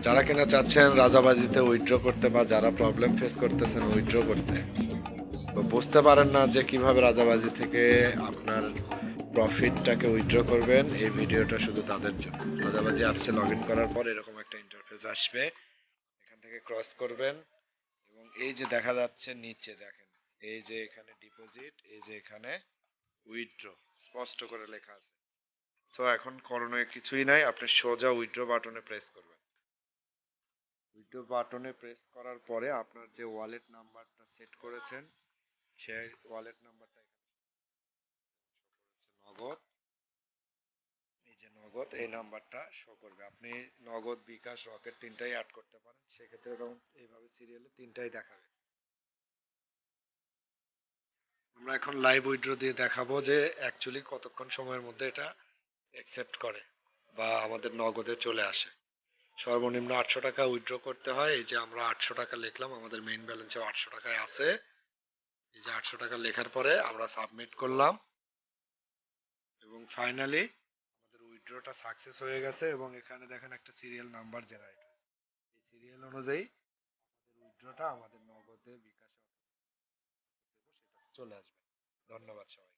যারা কিনা চাচ্ছেন রাজাবাজিতে উইথড্র করতে বা যারা প্রবলেম ফেস করতেছেন উইথড্র করতে, তো বুঝতে পারেন না যে কিভাবে রাজাবাজি থেকে আপনার প্রফিটটাকে উইথড্র করবেন, এই ভিডিওটা শুধু তাদের জন্য। রাজাবাজি অ্যাপসে লগ ইন করার পর এরকম একটা ইন্টারফেস আসবে, এখান থেকে ক্রস করবেন এবং এই যে দেখা যাচ্ছে নিচে দেখেন, এই যে এখানে ডিপোজিট, এই যে এখানে উইথড্র স্পষ্ট করে লেখা আছে। সো এখন করণীয় কিছুই নাই, আপনি সোজা উইথড্র বাটনে প্রেস করবেন। উইথড্র বাটনে প্রেস করার পরে আপনার যে ওয়ালেট নাম্বারটা সেট করেছেন সেই ওয়ালেট নাম্বারটা নগদ, এই যে নগদ এই নাম্বারটা শো করবে। আপনি নগদ, বিকাশ, রকেট তিনটাই অ্যাড করতে পারেন, সেক্ষেত্রে তখন এইভাবে সিরিয়ালে তিনটাই দেখাবে। আমরা এখন লাইভ উইথড্র দিয়ে দেখাবো যে অ্যাকচুয়ালি কতক্ষণ সময়ের মধ্যে এটা অ্যাকসেপ্ট করে বা আমাদের নগদে চলে আসে। সর্বনিম্ন 800 টাকা উইথড্র করতে হয়। এই যে আমরা 800 টাকা লিখলাম, আমাদের মেইন ব্যালেন্সে 800 টাকায় আছে। এই যে 800 টাকা লেখার পরে আমরা সাবমিট করলাম এবং ফাইনালি আমাদের উইথড্রটা সাকসেস হয়ে গেছে এবং এখানে দেখেন একটা সিরিয়াল নাম্বার জেনারেট হয়েছে। এই সিরিয়াল অনুযায়ী আমাদের উইথড্রটা আমাদের নগদে, বিকাশে অথবা সেটা চলে আসবে। ধন্যবাদ সবাই।